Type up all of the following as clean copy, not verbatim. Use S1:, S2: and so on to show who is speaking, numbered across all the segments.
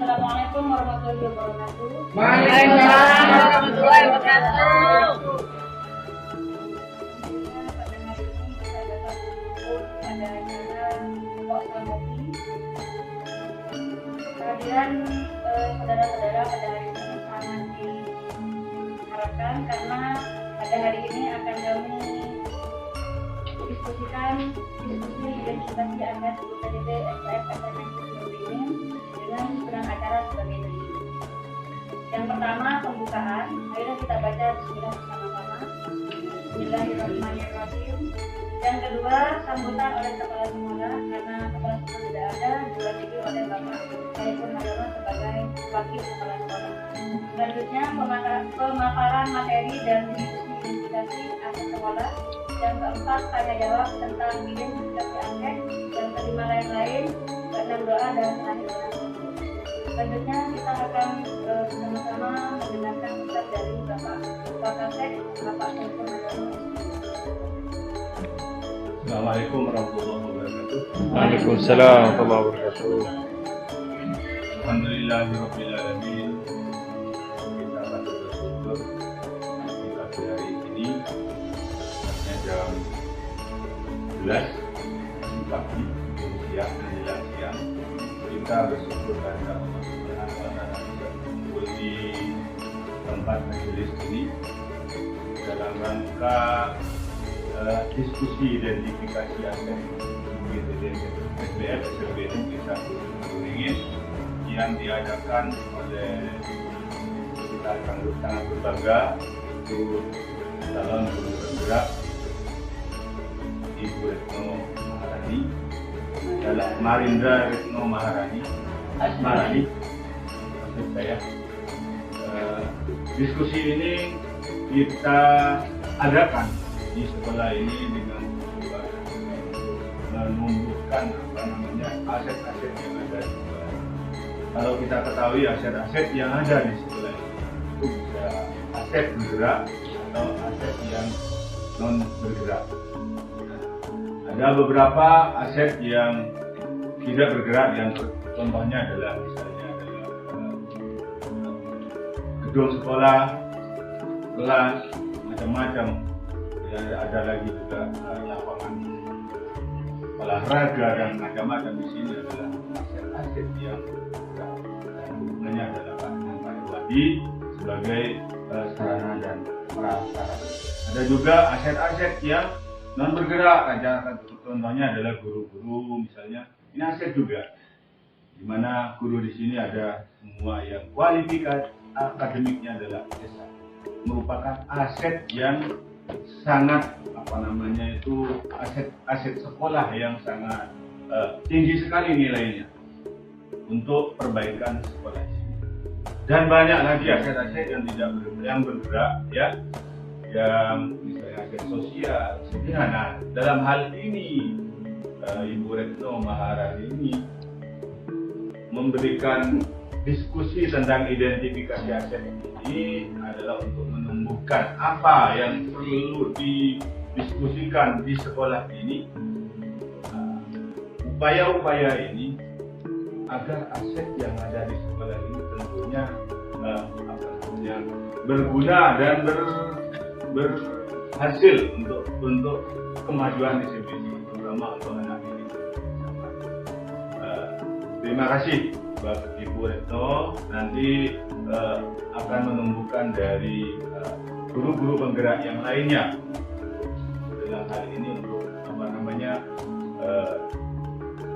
S1: Assalamualaikum warahmatullahi wabarakatuh.
S2: Waalaikumsalam warahmatullahi wabarakatuh.
S1: Pada hari ini kita datang untuk pada acara Pokok Pramopi. Kehadiran saudara-saudara pada hari ini sangat diharapkan karena pada hari ini akan kami diskusikan diskusi identifikasi aset UPDB SPF SNM ini dengan sedang acara sebagai berikut. Yang pertama, pembukaan. Ayo kita baca bismillah bersama-sama. Bismillahirrahmanirrahim. Yang kedua, sambutan oleh kepala sekolah karena kepala sekolah tidak ada, diwakili oleh Bapak Saiful Hadono sebagai wakil kepala sekolah. Selanjutnya, pemaparan materi dan diskusi identifikasi aset sekolah. Yang keempat, tanya jawab tentang identifikasi aset. Yang kelima, lain-lain. Keenam, doa dan terakhir doa. Selanjutnya kita akan bersama-sama mendengarkan ucap dari Bapak Wakasek, Bapak Saiful Hadono.
S3: Assalamualaikum warahmatullahi wabarakatuh.
S4: Waalaikumsalam warahmatullahi wabarakatuh.
S3: Alhamdulillahirabbil alamin. Kita akan bersyukur di pagi hari ini tepatnya jam 11 pagi, siang menjelang siang. Kita bersyukur pada Allah Subhanahu wa taala berkumpul di tempat majelis ini dalam rangka diskusi identifikasi aset SPF SLB Desa Kuringin yang diadakan oleh kita sangat berbangga untuk calon guru bergerak Ibu Retno Maharani adalah Marindra Retno Maharani Asmarani maksud saya. Diskusi ini kita adakan di sekolah ini dengan tujuan menumbuhkan aset-aset yang ada di sekolah. Kalau kita ketahui aset-aset yang ada di sekolah ini itu bisa aset bergerak atau aset yang non bergerak. Ada beberapa aset yang tidak bergerak, yang contohnya adalah misalnya gedung sekolah, kelas, macam-macam. Ada lagi juga lapangan olahraga dan macam-macam. Di sini adalah aset-aset yang hubungannya adalah Pak Wadi sebagai sarana dan prasarana. Ada juga aset-aset yang non bergerak, contohnya adalah guru-guru misalnya. Ini aset juga, di mana guru di sini ada semua yang kualifikasi akademiknya adalah S1, merupakan aset yang sangat aset sekolah yang sangat tinggi sekali nilainya untuk perbaikan sekolah ini. Dan banyak lagi aset-aset yang yang bergerak, ya, yang misalnya aset sosial sederhana. Dalam hal ini Ibu Retno Maharani ini memberikan diskusi tentang identifikasi aset ini adalah untuk menumbuhkan apa yang perlu didiskusikan di sekolah ini, upaya-upaya ini agar aset yang ada di sekolah ini tentunya berguna dan berhasil untuk kemajuan disiplin ini, terutama untuk anak ini. Terima kasih Bapak Ibu Retno, nanti akan menumbuhkan dari guru-guru penggerak yang lainnya dalam hal ini untuk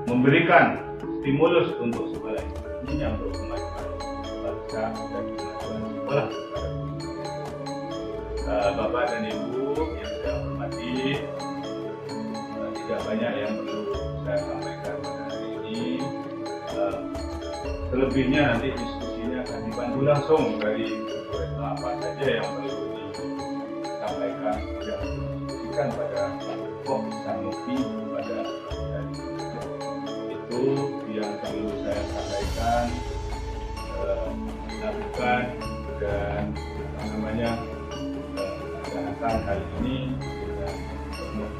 S3: memberikan stimulus untuk sekolah ini untuk kemajuan bangsa dan kemajuan sekolah. Bapak dan Ibu yang saya hormati, tidak banyak yang perlu saya sampaikan pada hari ini. Selebihnya nanti diskusinya akan dibantu langsung dari apa saja yang perlu disampaikan yang didiskusikan pada Pokok Pramopi pada hari itu yang perlu saya sampaikan, lakukan dan laksanakan hal ini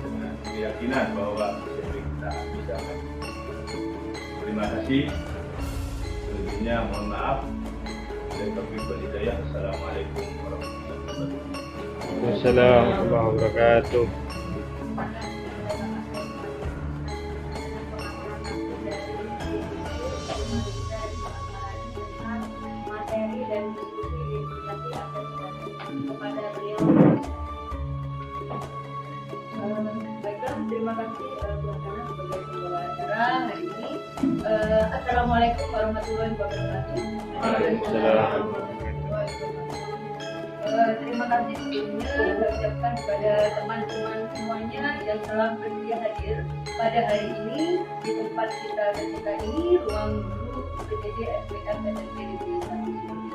S3: dengan keyakinan bahwa kita bisa. Terima kasih. Akhirnya mohon maaf. Dan taufiq wal hidayah. Assalamualaikum warahmatullahi wabarakatuh.
S4: Waalaikumsalam warahmatullahi wabarakatuh.
S1: Materi dan diskusi nanti akan kepada beliau. Baiklah, terima kasih Tuan Kana sebagai pembawa acara hari ini. Assalamualaikum warahmatullahi wabarakatuh.
S4: Waalaikumsalam.
S1: Terima kasih sebelumnya saya ucapkan kepada teman-teman semuanya yang telah bersedia hadir pada hari ini di tempat kita ini, ruang guru PTD SPM SMK Negeri 1 Sumedang.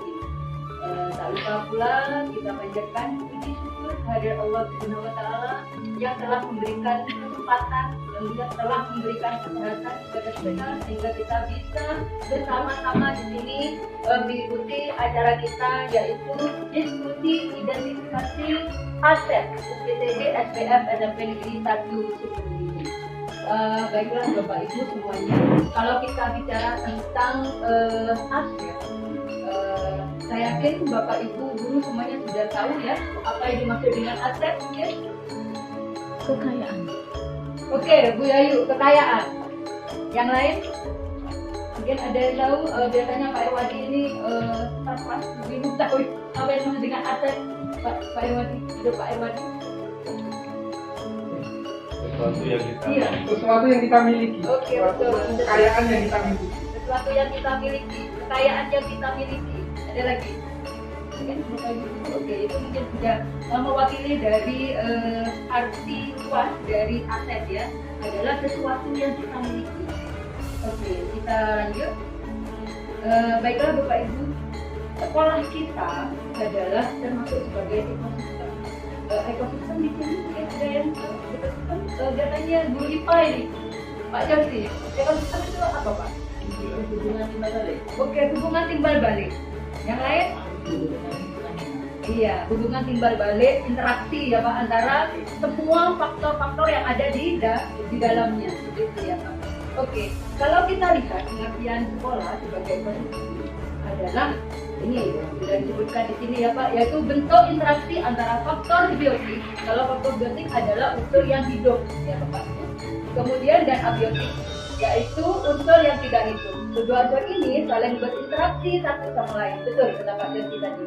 S1: Tak lupa pula kita panjatkan puji syukur kehadirat Allah Subhanahu wa Ta'ala yang telah memberikan kesempatan, yang juga telah memberikan kesehatan kepada kita sehingga kita bisa bersama-sama di sini mengikuti acara kita, yaitu diskusi identifikasi aset PTD SPM SMK Negeri 1 Sumedang. Baiklah Bapak Ibu semuanya, kalau kita bicara tentang aset, saya yakin Bapak Ibu guru semuanya sudah tahu ya apa yang dimaksud dengan aset, ya? Kekayaan. Oke, Bu Yayu, kekayaan. Yang lain? Mungkin ada yang tahu, biasanya Pak Irwadi ini pas lebih tahu apa yang dimaksud dengan aset. Pak Irwadi, itu Pak Irwadi.
S3: Sesuatu yang kita
S1: Iya.
S2: Sesuatu yang kita miliki.
S1: Oke, betul.
S2: Kekayaan yang kita miliki.
S1: Sesuatu yang kita miliki, kekayaan yang kita miliki. Ada lagi? Oke, itu mungkin sudah mewakili dari arti luas dari aset ya, adalah sesuatu yang kita miliki. Oke, kita lanjut. Baiklah Bapak Ibu, sekolah kita adalah termasuk sebagai ekosistem. Ekosistem di sini mungkin ada yang katanya guru IPA ini, Pak Jamsi. Ekosistem itu apa Pak? Hubungan timbal balik. Oke, hubungan timbal balik. Yang lain? Iya, hubungan timbal balik, interaksi ya Pak antara semua faktor-faktor yang ada di dalamnya, gitu ya Pak. Oke, kalau kita lihat pengertian sekolah sebagai ekosistem adalah ini sudah disebutkan di sini ya Pak, yaitu bentuk interaksi antara faktor biotik. Kalau faktor biotik adalah unsur yang hidup ya Pak. Kemudian dan abiotik, yaitu unsur yang tidak hidup. Kedua unsur ini saling berinteraksi satu sama lain. Betul kata Pak Jansi tadi.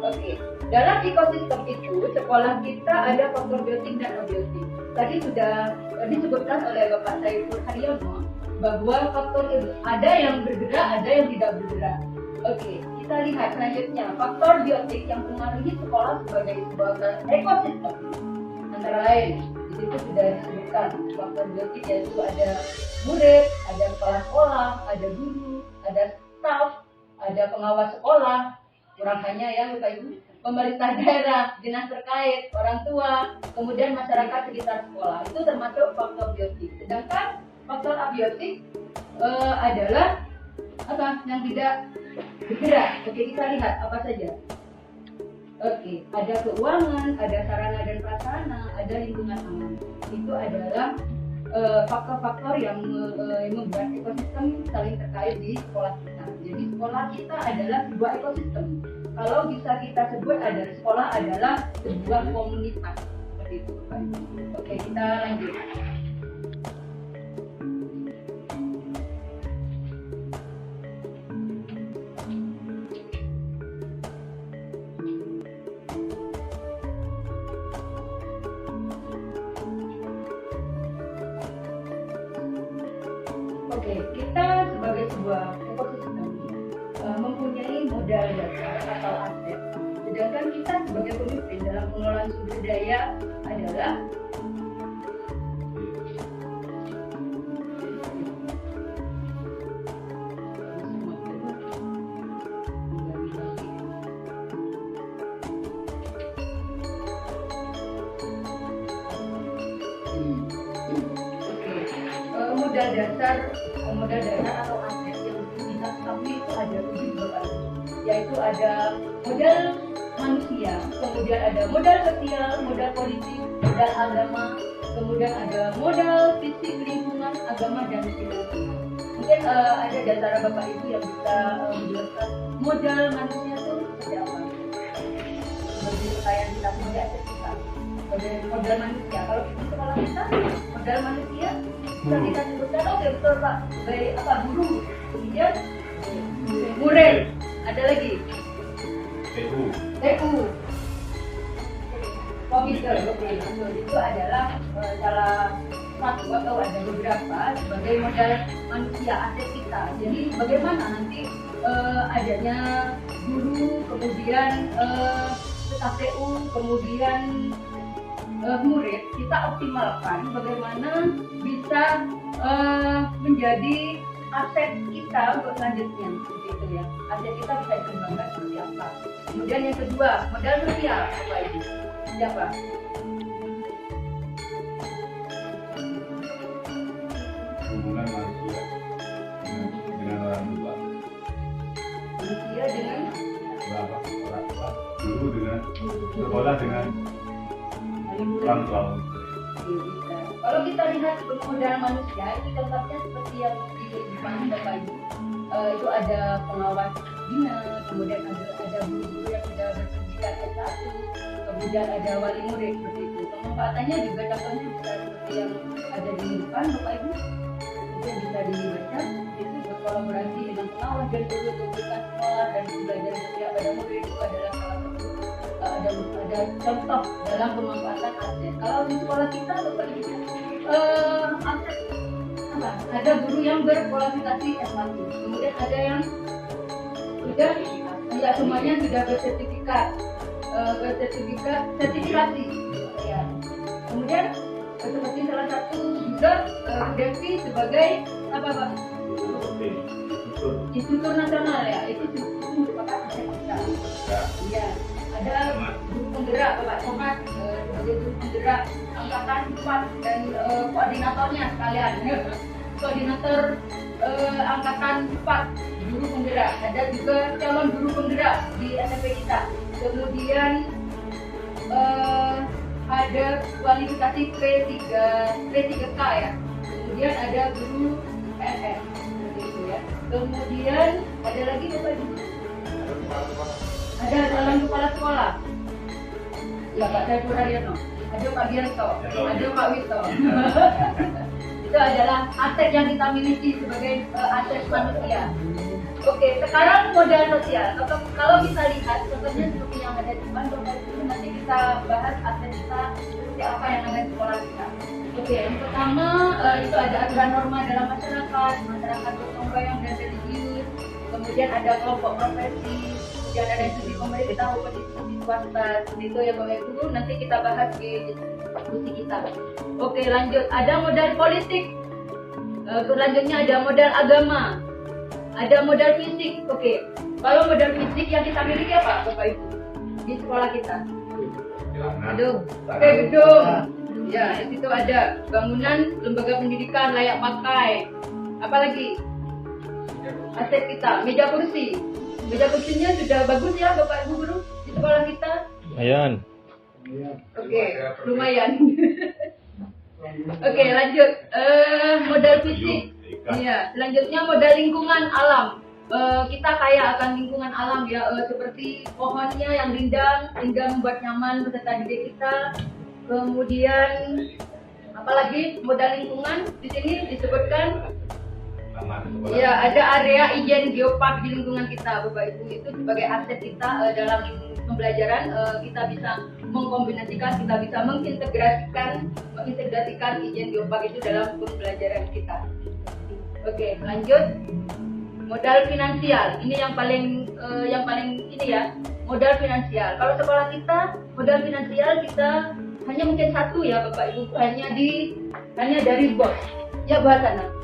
S1: Oke, dalam ekosistem itu sekolah kita ada faktor biotik dan abiotik. Tadi sudah disebutkan oleh Bapak Saiful Haryono bahwa faktor itu ada yang bergerak, ada yang tidak bergerak. Oke, kita lihat selanjutnya faktor biotik yang mempengaruhi sekolah sebagai sebuah ekosistem. Antara lain, di situ sudah disebutkan faktor biotik yaitu ada murid, ada kepala sekolah, ada guru, ada staf, ada pengawas sekolah, kurang hanya ya Bapak Ibu, pemerintah daerah, dinas terkait, orang tua, kemudian masyarakat sekitar sekolah. Itu termasuk faktor biotik. Sedangkan faktor abiotik adalah apa? Yang tidak bergerak. Oke, kita lihat apa saja. Oke, ada keuangan, ada sarana dan prasarana, ada lingkungan aman. Itu adalah faktor-faktor yang membuat ekosistem saling terkait di sekolah kita. Jadi sekolah kita adalah sebuah ekosistem. Kalau bisa kita sebut adalah sekolah adalah sebuah komunitas seperti itu. Oke, kita lanjut. Oke, kita sebagai sebuah ekosistem mempunyai modal dasar atau aset. Sedangkan kita sebagai pemimpin dalam pengelolaan sumber daya adalah modal dasar atau aset yang kita ketahui itu ada 7 bagian, yaitu ada modal manusia, kemudian ada modal sosial, modal politik, modal agama, kemudian ada modal fisik, lingkungan, agama, dan finansial. Mungkin ada di antara Bapak Ibu yang bisa menjelaskan modal manusia itu seperti apa? Seperti pertanyaan kita punya kita. Modal manusia. Kalau di sekolah kita, modal manusia bisa kita sebutkan, oke betul Pak. Baik apa guru, kemudian murid, ada lagi TU, komputer, oke itu adalah salah satu atau ada beberapa sebagai modal manusia aset kita. Jadi bagaimana nanti adanya guru, kemudian KPU, kemudian murid kita optimalkan bagaimana bisa menjadi aset kita untuk selanjutnya, seperti itu ya. Aset kita bisa dikembangkan seperti apa. Kemudian yang kedua, modal sosial, Bapak Ibu. Siapa?
S3: Hubungan manusia dengan orang tua.
S1: Manusia dengan
S3: Bapak, orang tua. Guru dengan sekolah dengan orang tua.
S1: bisa. Kalau kita lihat modal manusia itu contohnya seperti yang di depan Bapak Ibu. Itu ada pengawas dinas, kemudian ada guru-guru yang sudah berpendidikan S1, kemudian ada wali murid seperti itu. Pemanfaatannya juga contohnya bisa seperti yang ada di depan Bapak Ibu. Itu bisa dibaca, itu berkolaborasi dengan pengawas dan guru untuk memberikan sekolah dan belajar setiap pada murid itu adalah salah satu ada contoh dalam pemanfaatan aset. Kalau di sekolah kita Bapak Ibu aset apa? Ada guru yang berkualifikasi S1, kemudian ada yang sudah tidak semuanya sudah bersertifikat, sertifikasi. Ya. Kemudian seperti salah satu juga Devi sebagai apa Pak? Instruktur nasional ya, itu merupakan aset kita. Iya. Ada guru penggerak Bapak Thomas sebagai guru penggerak angkatan 4 dan koordinatornya sekalian. Koordinator angkatan 4 guru penggerak. Ada juga calon guru penggerak di SMP kita. Kemudian ada kualifikasi P3K ya. Kemudian ada guru PNS seperti itu ya. Kemudian ada lagi Bapak Ibu. Ada calon kepala sekolah. Ya Pak Saiful Haryono. Ada Pak Gianto. Ada Pak Wito. Itu adalah aset yang kita miliki sebagai aset manusia. Oke, sekarang modal sosial. Kalau kita lihat contohnya seperti yang ada di depan, nanti kita bahas aset kita seperti apa yang ada di sekolah kita. Oke, yang pertama itu ada aturan norma dalam masyarakat gotong royong dan religius. Kemudian ada kelompok profesi. Kemudian ada studi pemerintah maupun studi swasta. Itu ya Bapak Ibu. Nanti kita bahas di diskusi kita. Oke, lanjut. Ada modal politik. Selanjutnya ada modal agama. Ada modal fisik. Oke. Kalau modal fisik yang kita miliki apa Bapak Ibu? Di sekolah kita. Aduh. Oke, gedung. Ya, di situ ada bangunan lembaga pendidikan layak pakai. Apalagi? Aset kita, meja kursi. Meja kursinya sudah bagus ya Bapak Ibu guru di sekolah kita.
S4: Lumayan.
S1: Oke, lumayan. Oke, lanjut. Modal fisik. Iya, selanjutnya modal lingkungan alam. Kita kaya akan lingkungan alam ya, seperti pohonnya yang rindang membuat nyaman peserta didik kita. Kemudian apalagi modal lingkungan di sini disebutkan. Ya, ada area ijen geopark di lingkungan kita, Bapak Ibu. Itu sebagai aset kita dalam pembelajaran. Kita bisa mengkombinasikan, kita bisa mengintegrasikan ijen geopark itu dalam pembelajaran kita. Oke, lanjut. Modal finansial. Ini yang paling ini ya, modal finansial. Kalau sekolah kita, modal finansial kita hanya mungkin satu ya, Bapak Ibu, hanya dari bos. Ya, bahasana.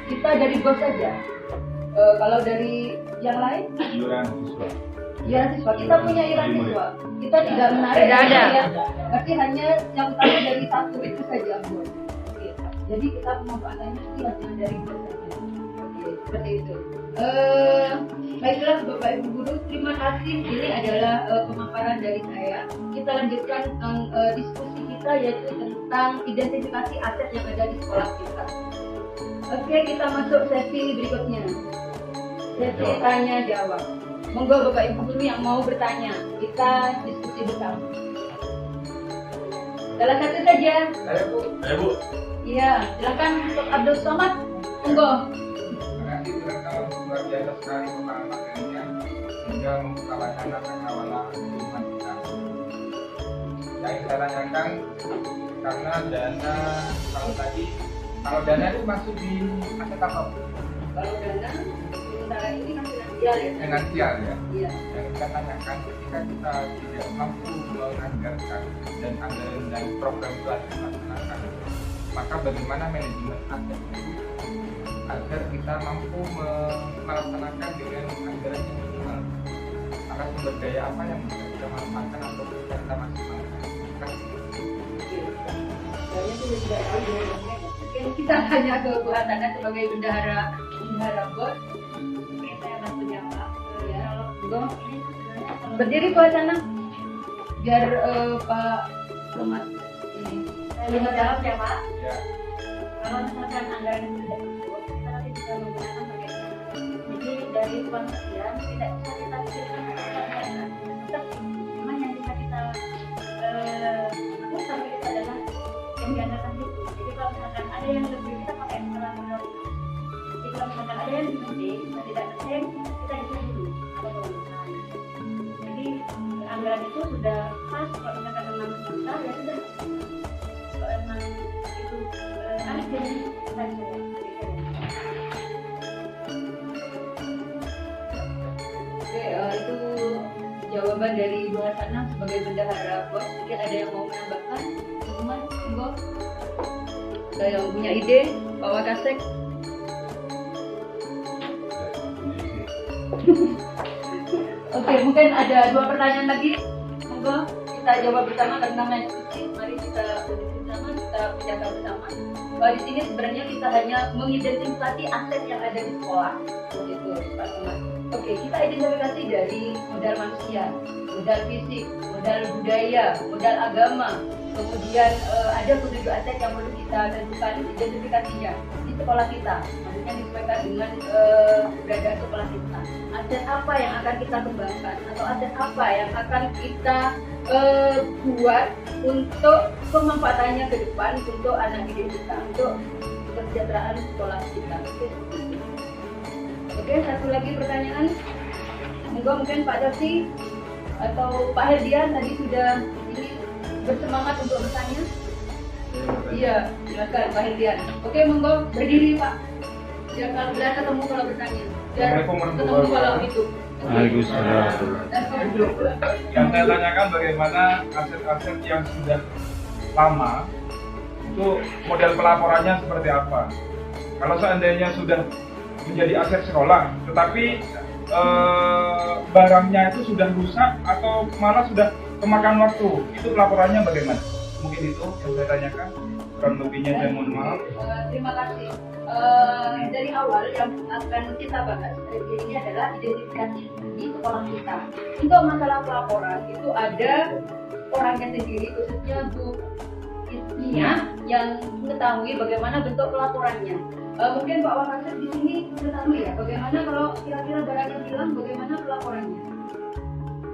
S1: Kita dari bos saja. Kalau dari yang lain,
S3: iuran siswa.
S1: Iuran siswa. Kita punya iuran siswa. Kita tidak menarik.
S4: Tidak ada.
S1: Ya. Berarti hanya yang utama dari satu itu saja, bos. Oke. Jadi kita pemanfaatannya hanya dari bos saja. Oke, seperti itu. Baiklah Bapak Ibu guru, terima kasih. Ini adalah pemaparan dari saya. Kita lanjutkan diskusi kita yaitu tentang
S5: tentang identifikasi aset yang ada di sekolah kita. Oke, kita masuk sesi berikutnya. Sesi tanya jawab. Monggo Bapak Ibu guru yang mau bertanya, kita diskusi bersama. Salah satu saja.
S3: Ayo Bu.
S5: Iya, silakan untuk Abdul Somad. Monggo.
S2: Terima kasih direktur, luar biasa sekali kepala materinya hingga membuka wacana pengawala lingkungan kita. Yang kita tanyakan karena dana kalau dana itu masuk di aset apa Bu?
S5: Kalau dana sementara ini kan finansial ya.
S2: Finansial ya.
S5: Iya.
S2: Yang kita tanyakan ketika kita tidak mampu menganggarkan dan anggaran dan program itu harus dilaksanakan, maka bagaimana manajemen aset itu agar kita mampu melaksanakan dengan anggaran yang minimal? Maka sumber daya apa yang bisa kita manfaatkan atau bisa kita maksimalkan?
S5: Soalnya sudah tidak tahu ya. Mungkin kita tanya ke Bu Hasanah sebagai bendahara bos.
S1: Oke, saya bantu jawab.
S5: Ya,
S1: Kalau
S5: monggo.
S1: ini sebenarnya kalau
S5: Berdiri Bu Hasanah. Biar Pak Somad ini.
S1: saya bisa jawab ya Pak.
S2: Ya,
S1: Kalau misalkan anggaran itu tidak cukup, kita nanti bisa menggunakan bagaimana. Jadi dari pengembalian tidak bisa kita pikirkan anggaran. Tetap memang yang bisa kita lakukan itu adalah yang dianggarkan itu. Jadi kalau misalkan ada yang lebih kita pakai modal. Jadi kalau misalkan ada yang penting, kita tidak penting, kita isi dulu atau pengurusan. Jadi anggaran itu sudah pas. Kalau misalkan memang besar ya sudah. Kalau memang itu aneh jadi kita bisa.
S5: Oke, itu jawaban dari Bu Hasanah sebagai bendahara bos. Mungkin ada yang mau menambahkan? Teman-teman, monggo. Ada yang punya ide? Pak Wakasek? Oke, mungkin ada 2 pertanyaan lagi. Monggo kita jawab bersama karena diskusi. Mari kita duduk bersama, kita bicara bersama. Bahwa di sini sebenarnya kita hanya mengidentifikasi aset yang ada di sekolah. Begitu, Pak Somad. Oke, kita identifikasi dari modal manusia, modal fisik, modal budaya, modal agama. Kemudian ada 7 aset yang perlu kita tentukan identifikasinya di sekolah kita. Maksudnya disesuaikan dengan keberadaan sekolah kita. Aset apa yang akan kita kembangkan atau aset apa yang akan kita buat untuk pemanfaatannya ke depan untuk anak didik kita, untuk kesejahteraan sekolah kita. Oke, satu lagi pertanyaan. Monggo mungkin Pak Darsi atau Pak Herdian tadi sudah ini bersemangat untuk bertanya. Iya, silakan Pak Herdian. Oke, monggo berdiri Pak. Biar ketemu kalau bertanya. Biar ketemu kalau itu.
S4: Waalaikumsalam.
S2: yang saya tanyakan bagaimana aset-aset yang sudah lama itu model pelaporannya seperti apa? Kalau seandainya sudah menjadi aset sekolah, tetapi barangnya itu sudah rusak atau malah sudah kemakan waktu, itu laporannya bagaimana? Mungkin itu yang saya tanyakan, kurang lebihnya saya mohon maaf.
S5: Terima kasih. Dari awal yang akan kita bahas ini adalah identifikasi di sekolah kita. Untuk masalah pelaporan itu ada orangnya sendiri, khususnya Bu Ismia yang mengetahui bagaimana bentuk pelaporannya. Mungkin Pak Wakasek di sini mengetahui ya bagaimana kalau kira-kira barangnya hilang, bagaimana pelaporannya?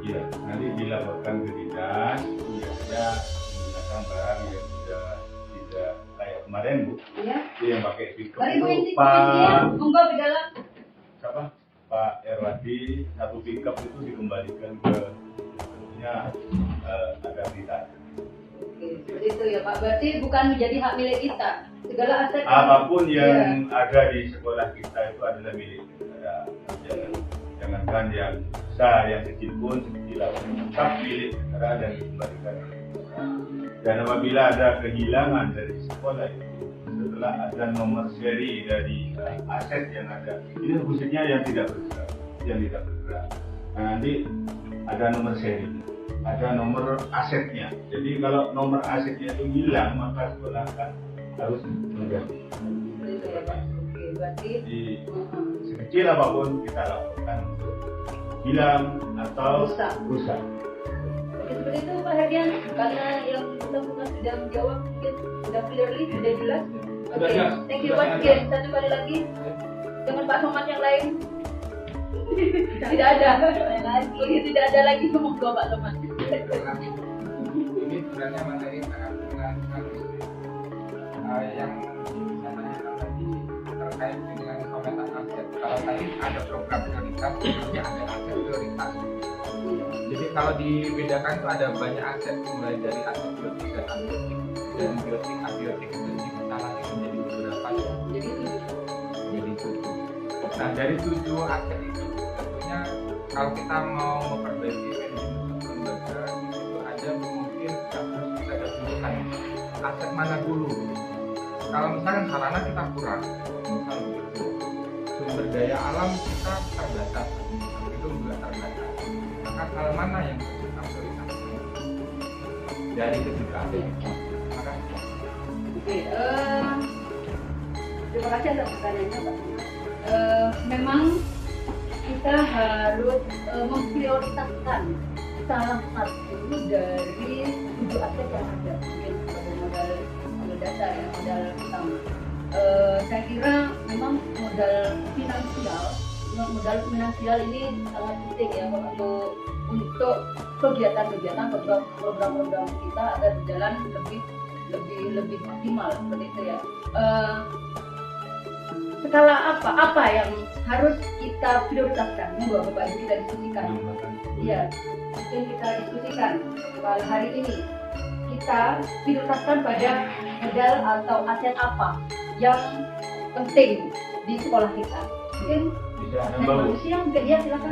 S3: Iya, nanti dilaporkan ke dinas, biasanya menggunakan barang yang sudah tidak kayak kemarin Bu,
S5: Iya.
S3: itu yang pakai pickup
S5: Mari Bu
S3: itu
S5: Inti, ya. Monggo di dalam.
S3: siapa? Pak Erwadi, satu pickup itu dikembalikan ke tentunya agar tidak.
S5: Oke, seperti itu ya Pak. Berarti bukan menjadi hak milik kita. Segala aset
S3: Apapun yang
S5: Iya.
S3: ada di sekolah kita itu adalah milik kita. Jangankan yang besar, yang kecil pun tetap milik negara dan dikembalikan. Dan apabila ada kehilangan dari sekolah itu, setelah ada nomor seri dari aset yang ada, ini khususnya yang tidak bergerak. Nah, nanti ada nomor seri, ada nomor asetnya. Jadi kalau nomor asetnya itu hilang, maka sekolah akan harus mengganti.
S5: Seperti itu ya Pak. Oke, berarti
S3: Jadi sekecil apapun kita lakukan untuk hilang atau
S5: Rusak.
S3: rusak.
S5: Oke, seperti itu Pak Herdian. Karena yang kita bukan sudah menjawab, mungkin sudah clearly, sudah jelas. Oke,
S2: Sudah, jelas.
S5: thank you
S2: Sudah,
S5: once
S2: jelas.
S5: again. Satu kali lagi dengan Pak Somad yang lain. Tidak ada lagi, tidak ada lagi. Monggo Pak Somad.
S2: Ini sebenarnya materi sangat menarik sekali. Yang saya tanyakan tadi terkait dengan pemetaan aset. Kalau tadi ada program prioritas, sebelumnya ada aset prioritas. Jadi kalau dibedakan itu ada banyak aset, mulai dari aset biotik dan abiotik. Dan biotik abiotik itu dipecah lagi menjadi beberapa, jadi 7. Nah dari 7 aset itu tentunya kalau kita mau memperbaiki manajemen suatu lembaga itu ada mungkin yang harus kita definisikan aset mana dulu. Kalau misalkan sarana kita kurang, misalnya begitu, sumber daya alam kita terbatas, itu juga terbatas. Maka hal mana yang harus kita prioritaskan dari ketiga aset itu? Terima kasih.
S5: Oke, terima kasih atas pertanyaannya Pak. Memang kita harus memprioritaskan salah satu dari 7 aset yang ada, mungkin sebagai modal dasar ya, modal utama. Saya kira memang modal finansial ini sangat penting ya untuk kegiatan-kegiatan program-program kita agar berjalan lebih maksimal seperti itu ya. Skala apa yang harus kita prioritaskan? Monggo Bapak Ibu kita diskusikan. Iya, mungkin kita diskusikan pada hari ini. Kita prioritaskan pada modal atau aset apa yang penting di sekolah kita. Mungkin
S3: Bisa
S5: aset
S3: nambah, Bu.
S5: manusia mungkin ya, silakan.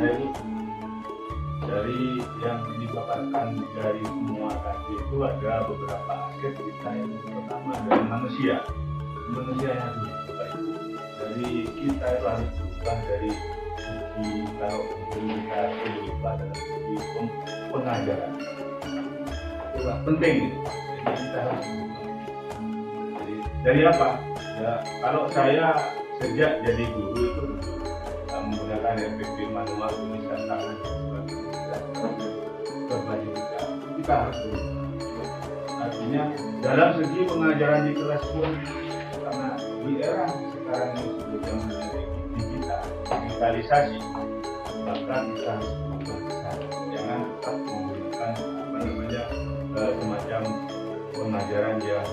S3: Dari yang dipaparkan dari semua tadi itu ada beberapa aset kita. Yang pertama dari manusia yang harus berubah itu. Dari kita itu harus berubah dari segi, kalau kita berubah dalam segi pengajaran itu penting gitu. Jadi kita harus berubah. Jadi dari apa? Ya kalau saya sejak jadi guru itu menggunakan RPP manual tulisan tangan berbaju kita harus berubah. Artinya dalam segi pengajaran di kelas pun, karena di era sekarang ini sudah zaman digital, digitalisasi, maka kita harus berubah besar. Jangan tetap menggunakan semacam pengajaran yang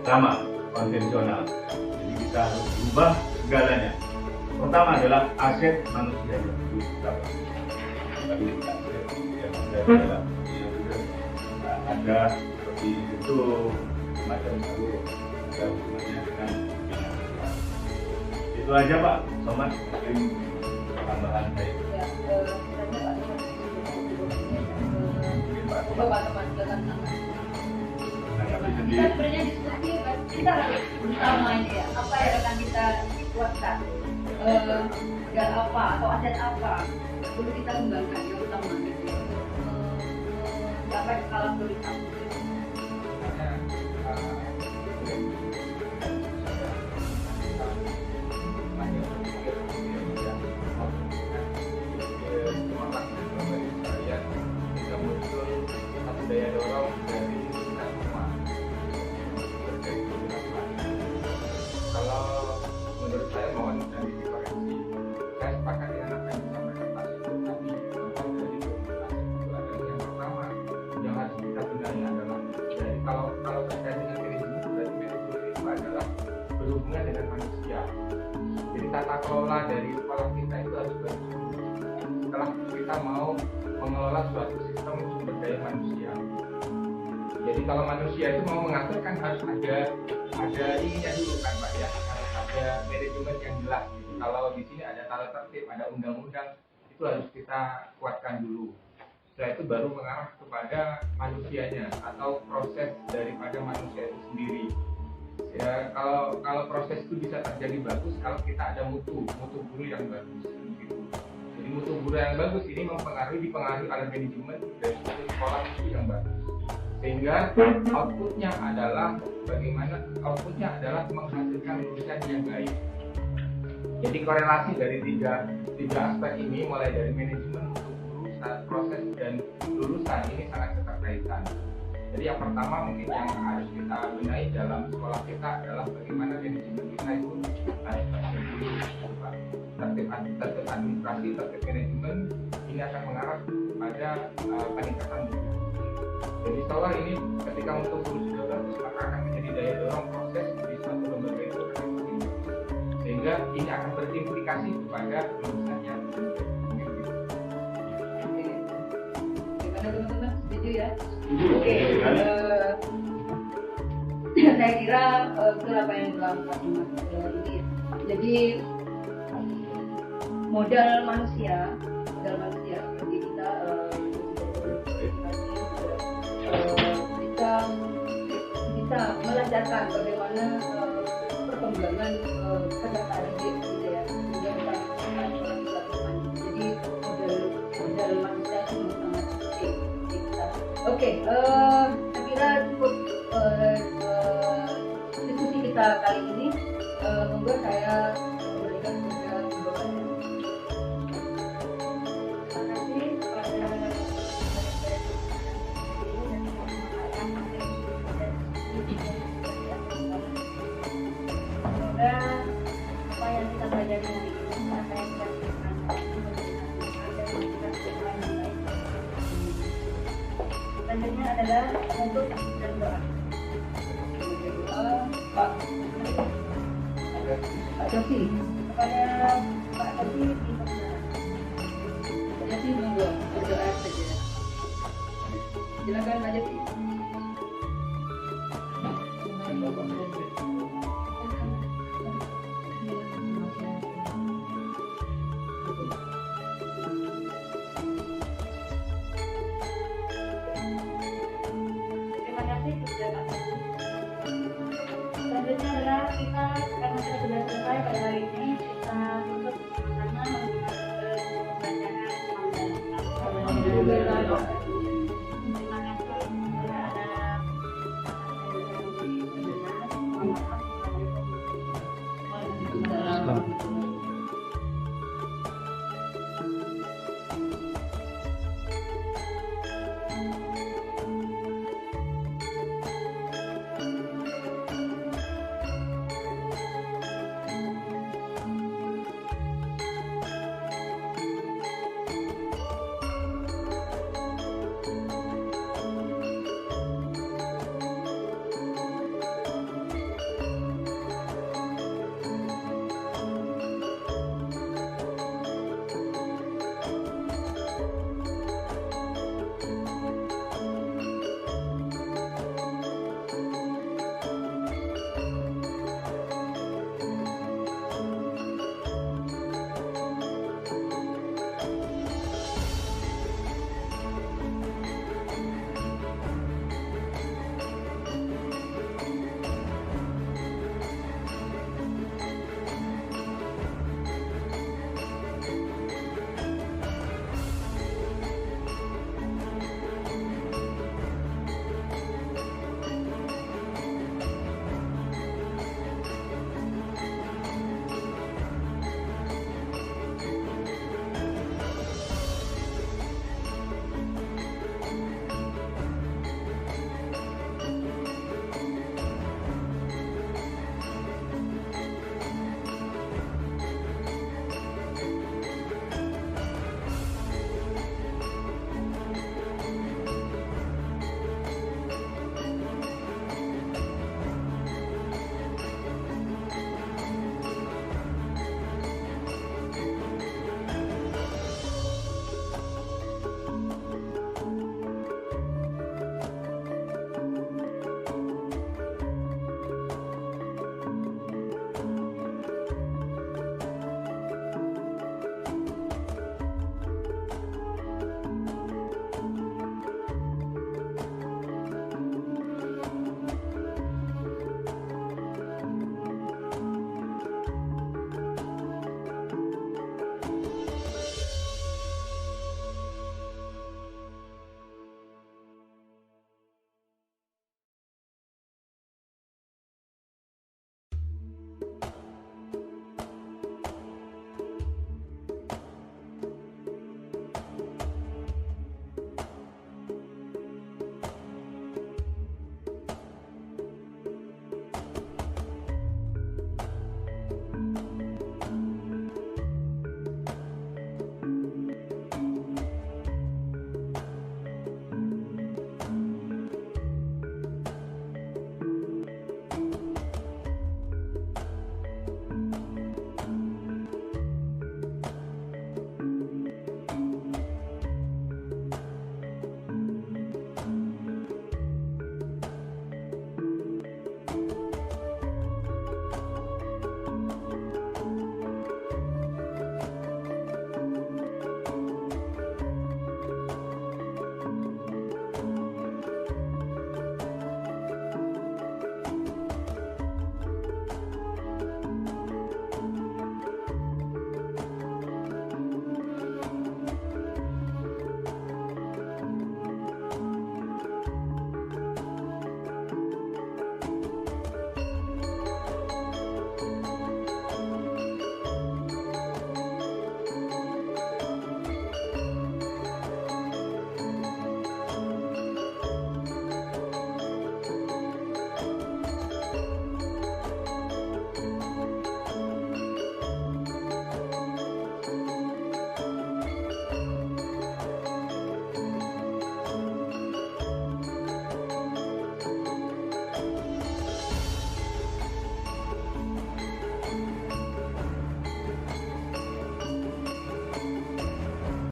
S3: lama, konvensional. Jadi kita harus berubah segalanya. Pertama adalah aset manusia yang perlu kita tadi aset yang ada ada seperti itu macam itu ada hubungannya dengan finansial. Itu aja Pak Somad, mungkin tambahan saya.
S5: Ya, Bapak Somad silakan.
S3: Tanggapi
S5: Kita
S3: sendiri.
S5: sebenarnya diskusi, kita harus bersama ini ya, apa yang akan kita kuatkan, modal apa atau aset apa perlu kita kembangkan yang utama gitu ya, mencapai skala prioritas.
S2: Daya dorong dari kita semua. Kalau menurut saya mohon dari dikoreksi. Saya sepakat dengan apa yang disampaikan Pak Sugeng tadi. Jadi yang pertama yang harus kita benahi adalah, jadi kalau terkait dengan manajemen, berarti manajemen itu adalah berhubungan dengan manusia. Jadi tata kelola dari sekolah kita itu harus bagus. Setelah kita mau mengelola suatu sistem sumber daya manusia. Jadi kalau manusia itu mau mengatur kan harus ada ininya dulu kan Pak ya, harus ada manajemen yang jelas. Jadi kalau di sini ada tata tertib, ada undang-undang, itu harus kita kuatkan dulu. Setelah itu baru mengarah kepada manusianya atau proses daripada manusia itu sendiri. Ya kalau proses itu bisa terjadi bagus kalau kita ada mutu guru yang bagus. Gitu. Jadi mutu guru yang bagus ini dipengaruhi oleh manajemen dari suatu sekolah itu yang bagus. Sehingga outputnya adalah menghasilkan lulusan yang baik. Jadi korelasi dari tiga aspek ini, mulai dari manajemen, mutu guru, proses dan lulusan ini sangat keterkaitan. Jadi yang pertama mungkin yang harus kita benahi dalam sekolah kita adalah bagaimana manajemen kita itu harus tertib dulu, Pak. Tertib administrasi, tertib manajemen ini akan mengarah pada peningkatan mutu. Jadi setelah ini ketika mutu guru sudah bagus, maka akan menjadi daya dorong proses di suatu lembaga itu akan tinggi, sehingga ini akan berimplikasi kepada lulusannya.
S5: Gimana teman-teman, setuju ya?
S3: Oke,
S5: Saya kira betul apa yang dilakukan Mas ini. Jadi modal manusia seperti kita bisa melancarkan bagaimana perkembangan peserta didik gitu ya. Jadi modal manusia itu sangat penting. Oke, saya kira cukup diskusi kita kali ini. Monggo saya berikan kepada pembawaannya.
S1: Terima kasih kepada semoga apa yang kita pelajari hari ini, apa yang kita berikan ada kita yang baik. Selanjutnya adalah untuk dan doa.
S5: Pak Josi,
S1: Kepada Pak Tadi dipersilakan.
S5: Pak Josi monggo berdoa saja. Silakan Pak Josi.
S1: Terima kasih kepada Pak Tadi. Selanjutnya adalah kita karena kita sudah selesai pada hari ini, kita tutup bersama menggunakan pembacaan hamdalah. Terima kasih kepada